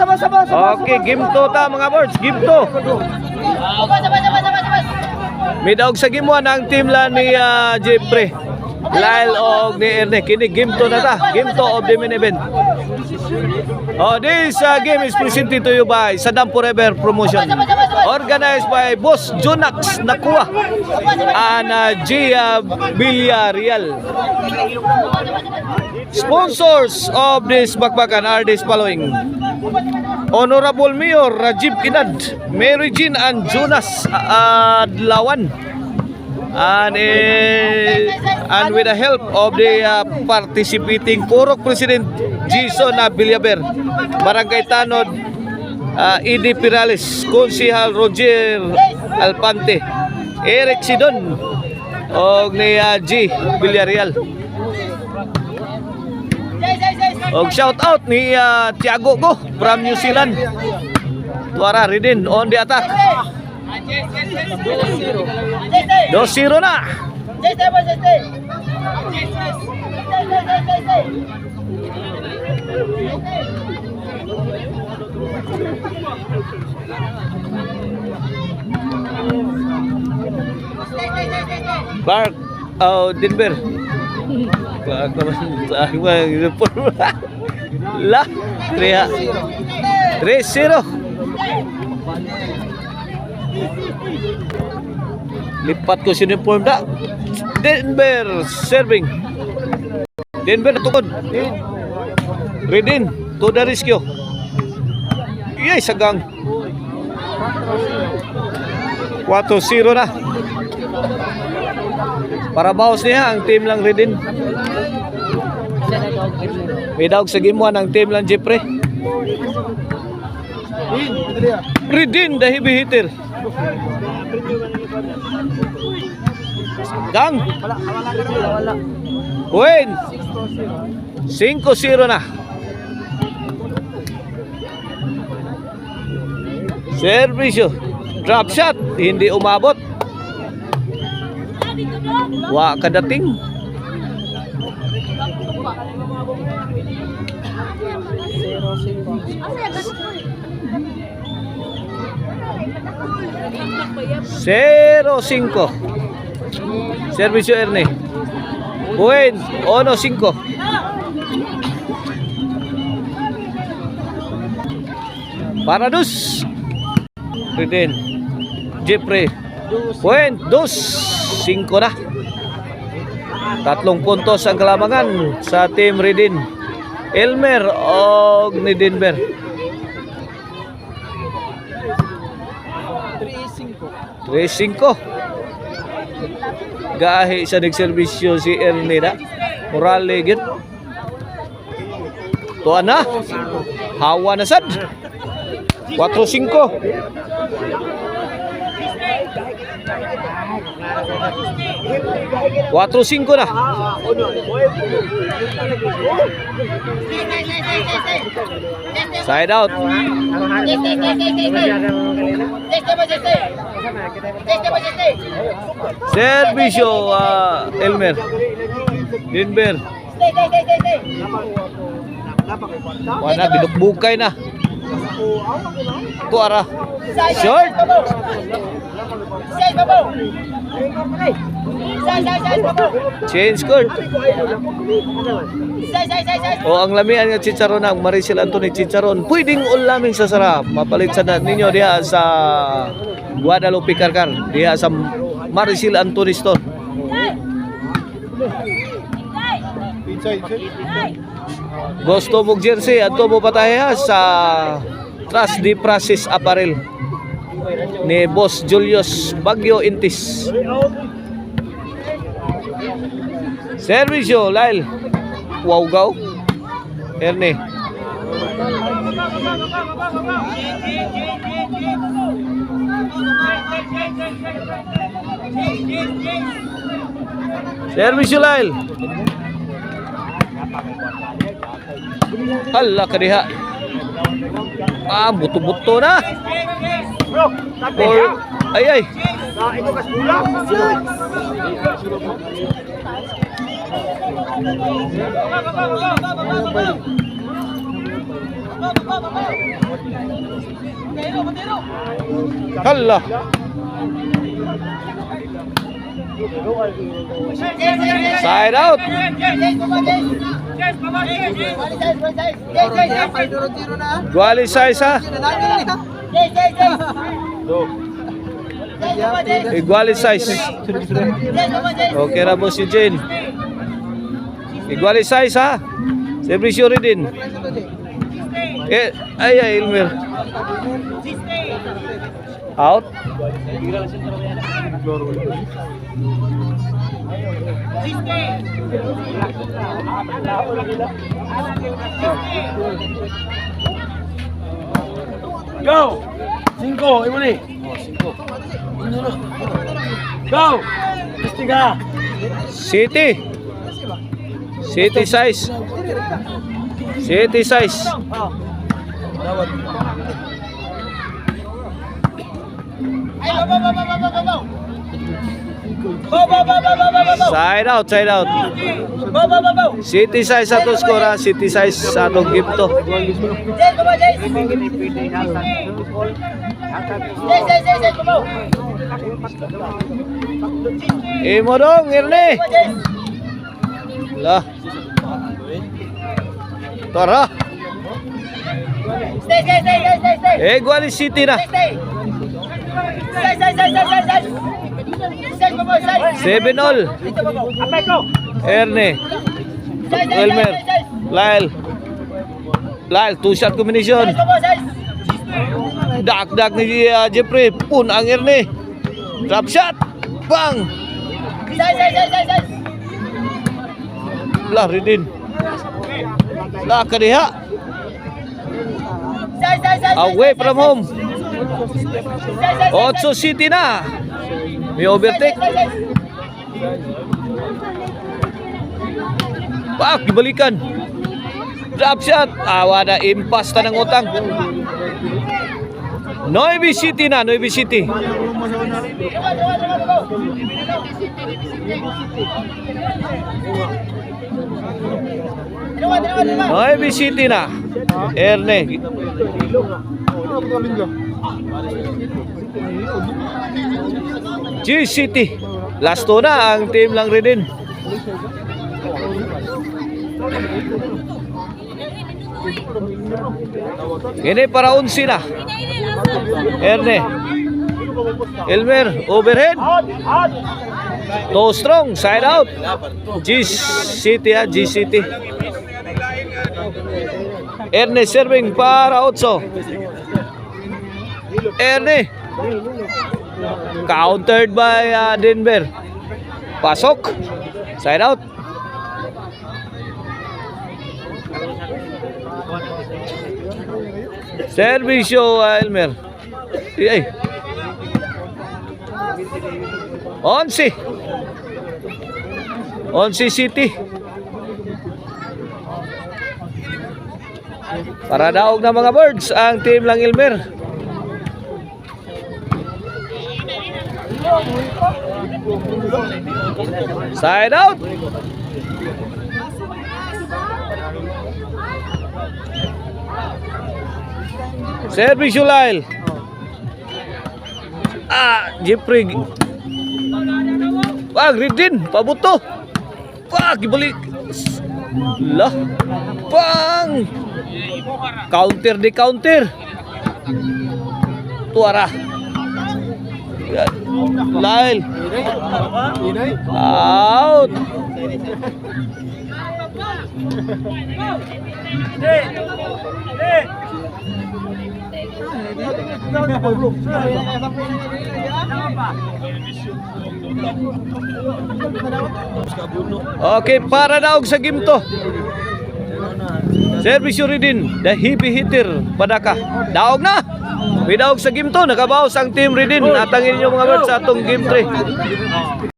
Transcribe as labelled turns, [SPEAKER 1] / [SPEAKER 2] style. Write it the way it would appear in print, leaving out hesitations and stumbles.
[SPEAKER 1] Okay, game 2 ta mga boards, game 2. May daog sa game 1 ang team lang ni Jeffrey, Lyle o ni Erne. Kini game 2 na ta, game 2 of the main event. This game is presented to you by Saddam Forever Promotion, organized by Boss Jonax Nakua and Gia Villarreal. Sponsors of this bakbakan are these following: Honorable Mayor Rajib Inad, Mary Jean and Jonas Adlawan, and with the help of the participating Purok President Jason Villaber, Barangay Tanod Edi Pirales, Konsihal Roger Alpante, Eric Sidon og ni G Villarreal. Og shout out ni Tiago Go from New Zealand. Tuara Ridin on the attack. 2-0 na. Clark Denver. Clark La 3-0. Lipat ko si uniform da. Denver serving. Denver tukod. Redin to the rescue. Iyay sagang. 4-0 na. Para bawas niya ang team lang Redin. May daog sa game 1 ang team lang Jeffrey. Redin the heavy hitter. Gang. Win. 5-0 na. Servisyo. Drop shot. Hindi umabot. Wa kadating. Zero 5. Servisyo Erne. Buen 1-5. Para dus. Redin Jeffrey. Buen 2-5 na. 3 puntos ang kalamangan sa team Redin, Elmer og ni Denver. 3-5. Gahi sa nagserbisyo si Erneda Morale gid. Tuan na. Hawa na sad. 4-5. 4-5 na. Side out. Servisyo Elmer. Denver. Wala binukbukay na. Tuara. Short. Change court. O ang lamian nga chicharon ang Maricel Anthony Chicharon. Pwedeng ulaming sa sarap. Mapalit sa ninyo diha sa Guadalupe Carcar, diha sa Maricel Anthony Store. Gusto mong jersey ato mo patahe sa Trust the Process Apparel ni Boss Julius Bagyo Intis. Servisyo Lyle. Wow gaw. Erne. Servisyo Lyle. Allah kadiha. Buto-buto na. Ay. Hala. Side out. Guali size ha. Iguali size. Okay na po si Jane. Iguali size ha. Servisyo rin din. Ay, Elmer. Out.
[SPEAKER 2] Go! 5, imo ni. Go! Istiga.
[SPEAKER 1] City. City size. City size. Side out, side out. City size sa to score ha. City size sa atong gift to. Imo dong, Irne. Lah. Tara. Guali City na. 7-all. Erne. Elmer. Lyle. Lyle, two-shot combination. Dak-dak ni Jeffrey. Pun ang Erne. Drop shot. Bang. Lah, Ridin. Lah, kadiha. Away from home. Otso City na. May overtake. Pak, dibalikan. Drop shot. Wada impas tanang utang. Noivy City na, Noivy City. Noivy City na. Erne. G-City. Last two na ang team lang rin din. Ini para 11 na. Erne. Elmer, overhead. Too strong, side out. G-City ha, G-City. Erne serving para 8. Erne. Countered by Denver. Pasok. Side out. Servisyo Elmer. Ay. 11 City. Para daog na mga birds ang team lang Elmer. Side out. Servisyo Lyle. Jeffrey. Wag, Ridin, pabuto. Wag, ibalik. Lah. Bang. Counter di counter. Tuara. Lyle. Out. Okay, para daog sa game to. Servisyo Ridin, the heavy hitter, Padaka. Daog na. May daog sa game to, nakabawas ang team Ridin. Natangin niyo mga birds sa atong game 3.